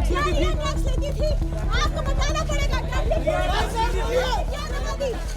आपको बताना पड़ेगा।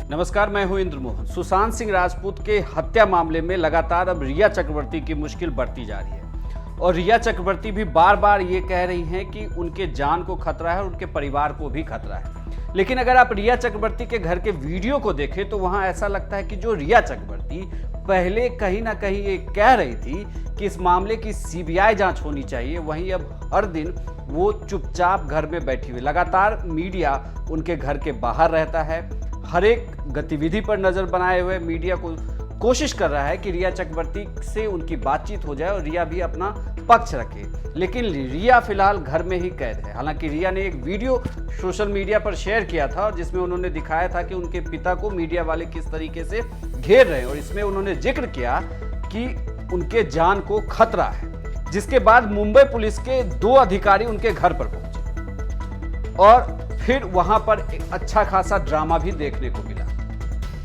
नमस्कार, मैं हूं इंद्र मोहन। सुशांत सिंह राजपूत के हत्या मामले में लगातार अब रिया चक्रवर्ती की मुश्किल बढ़ती जा रही है और रिया चक्रवर्ती भी बार बार ये कह रही हैं कि उनके जान को खतरा है और उनके परिवार को भी खतरा है। लेकिन अगर आप रिया चक्रवर्ती के घर के वीडियो को देखें तो वहां ऐसा लगता है कि जो रिया चक्रवर्ती पहले कहीं ना कहीं ये कह रही थी कि इस मामले की सीबीआई जांच होनी चाहिए, वहीं अब हर दिन वो चुपचाप घर में बैठी हुई, लगातार मीडिया उनके घर के बाहर रहता है, हर एक गतिविधि पर नजर बनाए हुए मीडिया को कोशिश कर रहा है कि रिया चक्रवर्ती से उनकी बातचीत हो जाए और रिया भी अपना पक्ष रखे। लेकिन रिया फिलहाल घर में ही कैद है। हालांकि रिया ने एक वीडियो सोशल मीडिया पर शेयर किया था और जिसमें उन्होंने दिखाया था कि उनके पिता को मीडिया वाले किस तरीके से घेर रहे हैं और इसमें उन्होंने जिक्र किया कि उनके जान को खतरा है। जिसके बाद मुंबई पुलिस के 2 अधिकारी उनके घर पर पहुंचे और फिर वहां पर एक अच्छा खासा ड्रामा भी देखने को मिला।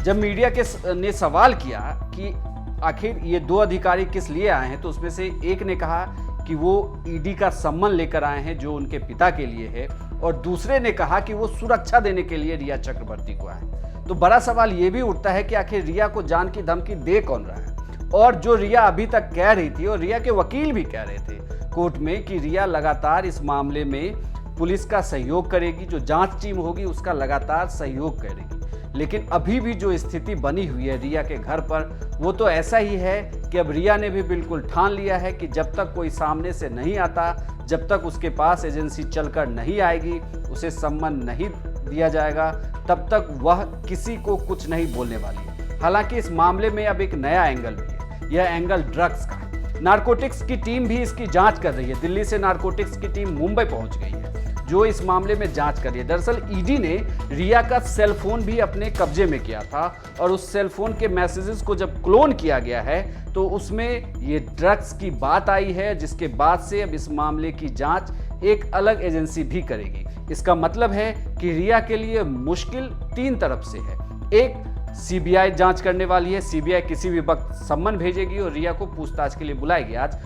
जब मीडिया ने सवाल किया कि आखिर ये 2 अधिकारी किस लिए आए हैं, तो उसमें से एक ने कहा कि वो ईडी का सम्मन लेकर आए हैं जो उनके पिता के लिए है, और दूसरे ने कहा कि वो सुरक्षा देने के लिए रिया चक्रवर्ती को आए। तो बड़ा सवाल ये भी उठता है कि आखिर रिया को जान की धमकी दे कौन रहा है। और जो रिया अभी तक कह रही थी और रिया के वकील भी कह रहे थे कोर्ट में कि रिया लगातार इस मामले में पुलिस का सहयोग करेगी, जो जांच टीम होगी उसका लगातार सहयोग करेगी। लेकिन अभी भी जो स्थिति बनी हुई है रिया के घर पर, वो तो ऐसा ही है कि अब रिया ने भी बिल्कुल ठान लिया है कि जब तक कोई सामने से नहीं आता, जब तक उसके पास एजेंसी चलकर नहीं आएगी, उसे सम्मान नहीं दिया जाएगा, तब तक वह किसी को कुछ नहीं बोलने वाली है। हालांकि इस मामले में अब एक नया एंगल भी है, यह एंगल ड्रग्स का है। नारकोटिक्स की टीम भी इसकी जांच कर रही है। दिल्ली से नारकोटिक्स की टीम मुंबई पहुंच गई है जो इस मामले में जांच कर रही है। दरअसल ईडी ने रिया का सेल फोन भी अपने कब्जे में किया था और उस सेल फोन के मैसेजेस को जब क्लोन किया गया है तो उसमें ये ड्रग्स की बात आई है, जिसके बाद से अब इस मामले की जांच एक अलग एजेंसी भी करेगी। इसका मतलब है कि रिया के लिए मुश्किल 3 तरफ से है। एक, सीबीआई जांच करने वाली है, सीबीआई किसी भी वक्त सम्मन भेजेगी और रिया को पूछताछ के लिए बुलाएगी। आज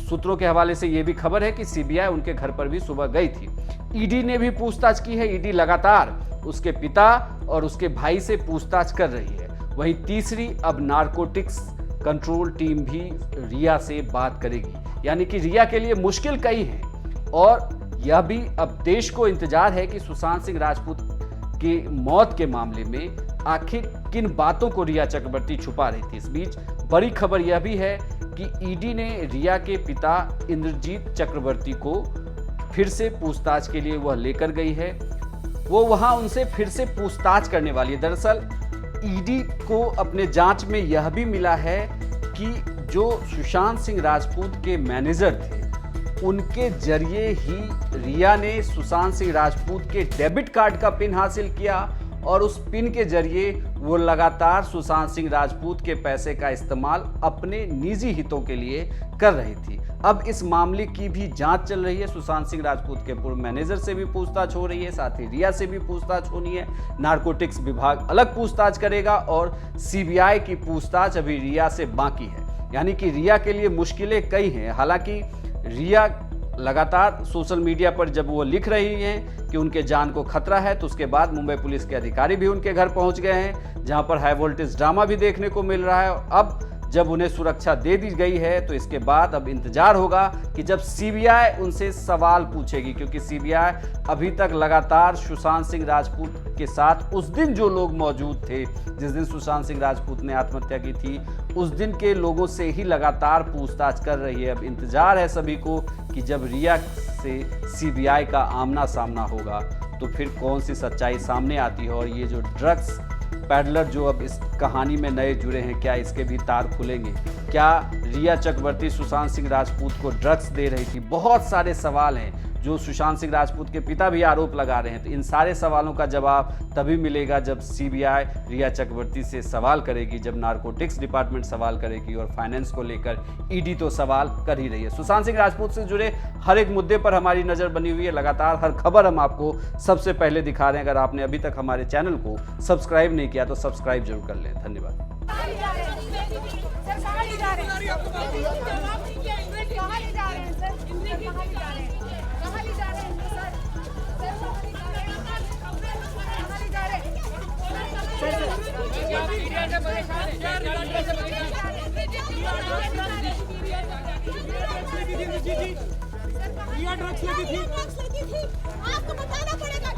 सूत्रों के हवाले से यह भी खबर है कि सीबीआई उनके घर पर भी सुबह गई थी। ईडी ने भी पूछताछ की है। ईडी लगातार उसके पिता और उसके भाई से पूछताछ कर रही है। वहीं तीसरी, अब नारकोटिक्स कंट्रोल टीम भी रिया से बात करेगी। यानी कि रिया के लिए मुश्किल कई है और यह भी अब देश को इंतजार है कि सुशांत सिंह राजपूत की मौत के मामले में आखिर किन बातों को रिया चक्रवर्ती छुपा रही थी। इस बीच बड़ी खबर यह भी है कि ईडी ने रिया के पिता इंद्रजीत चक्रवर्ती को फिर से पूछताछ के लिए वह लेकर गई है। वो वहां उनसे फिर से पूछताछ करने वाली है। दरअसल ईडी को अपने जांच में यह भी मिला है कि जो सुशांत सिंह राजपूत के मैनेजर थे, उनके जरिए ही रिया ने सुशांत सिंह राजपूत के डेबिट कार्ड का पिन हासिल किया और उस पिन के जरिए वो लगातार सुशांत सिंह राजपूत के पैसे का इस्तेमाल अपने निजी हितों के लिए कर रही थी। अब इस मामले की भी जांच चल रही है। सुशांत सिंह राजपूत के पूर्व मैनेजर से भी पूछताछ हो रही है, साथ ही रिया से भी पूछताछ होनी है। नारकोटिक्स विभाग अलग पूछताछ करेगा और सीबीआई की पूछताछ अभी रिया से बाकी है। यानी कि रिया के लिए मुश्किलें कई हैं। हालांकि रिया लगातार सोशल मीडिया पर जब वो लिख रही हैं कि उनके जान को खतरा है, तो उसके बाद मुंबई पुलिस के अधिकारी भी उनके घर पहुंच गए हैं, जहां पर हाई वोल्टेज ड्रामा भी देखने को मिल रहा है। अब जब उन्हें सुरक्षा दे दी गई है तो इसके बाद अब इंतजार होगा कि जब सीबीआई उनसे सवाल पूछेगी, क्योंकि सीबीआई अभी तक लगातार सुशांत सिंह राजपूत के साथ उस दिन जो लोग मौजूद थे, जिस दिन सुशांत सिंह राजपूत ने आत्महत्या की थी, उस दिन के लोगों से ही लगातार पूछताछ कर रही है। अब इंतजार है सभी को कि जब रिया से सीबीआई का आमना सामना होगा तो फिर कौन सी सच्चाई सामने आती है और ये जो ड्रग्स पैडलर जो अब इस कहानी में नए जुड़े हैं, क्या इसके भी तार खुलेंगे? क्या रिया चक्रवर्ती सुशांत सिंह राजपूत को ड्रग्स दे रही थी? बहुत सारे सवाल हैं जो सुशांत सिंह राजपूत के पिता भी आरोप लगा रहे हैं। तो इन सारे सवालों का जवाब तभी मिलेगा जब सीबीआई रिया चक्रवर्ती से सवाल करेगी, जब नारकोटिक्स डिपार्टमेंट सवाल करेगी और फाइनेंस को लेकर ईडी तो सवाल कर ही रही है। सुशांत सिंह राजपूत से जुड़े हर एक मुद्दे पर हमारी नज़र बनी हुई है। लगातार हर खबर हम आपको सबसे पहले दिखा रहे हैं। अगर आपने अभी तक हमारे चैनल को सब्सक्राइब नहीं किया तो सब्सक्राइब जरूर कर लें। धन्यवाद। कहाँ ले जा रहे हैं? रिया ड्रग्स लेती थी। आपको बताना पड़ेगा।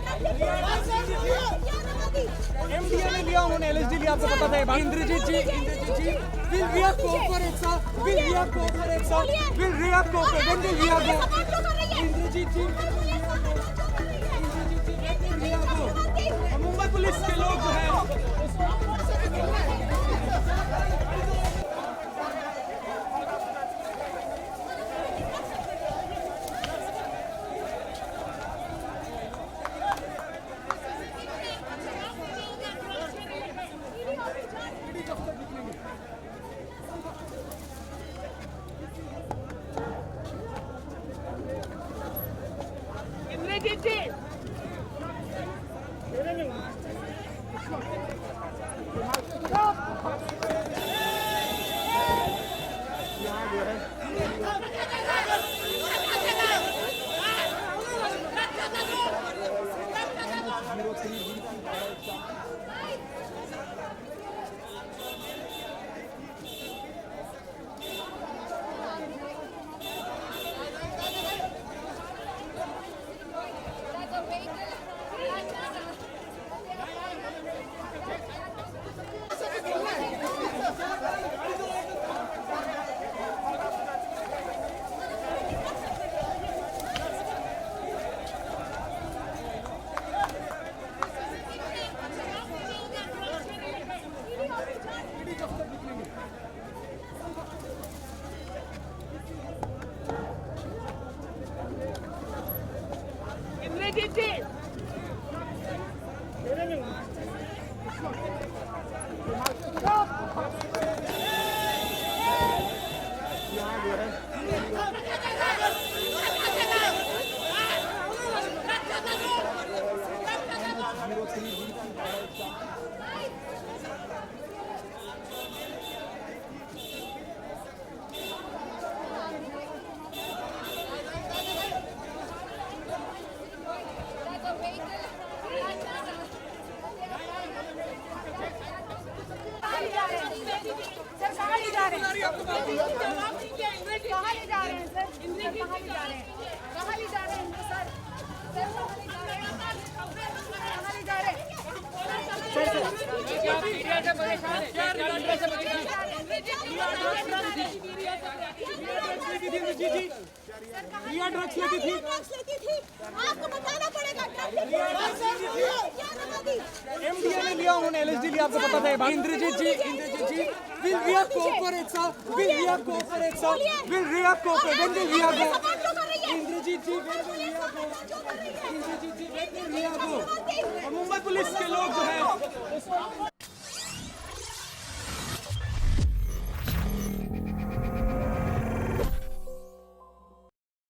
एमडीए ने लिया, उन्होंने एलएसडी लिया, आपको पता था। इंद्रजीत जी will Riya cooperate, sir? Will Riya cooperate, sir? Will Riya cooperate? When will Riya go? Indrajeet जी रिया को मुंबई पुलिस के लोग जो है इंद्रजीत जी इंद्रजीत जी सर कहाँ ले जा रहे हैं? कहाँ ले जा रहे हैं सर? कहाँ ले जा रहे हैं? कहाँ ले जा रहे हैं सर? सर कहाँ ले जा रहे हैं? कहाँ ले जा रहे हैं? रिया ड्रग्स लेती थी। आपको बताना पड़ेगा। एमडीए ने लिया, उन्होंने एलएसडी लिया, आपको पता था। इंद्रजीत जी will Riya cooperate, sir? Will Riya cooperate, sir? Will Riya cooperate? When will Riya go? Indrajeet ji when will Riya go? Indrajeet ji when will Riya go? Mumbai police के लोग जो है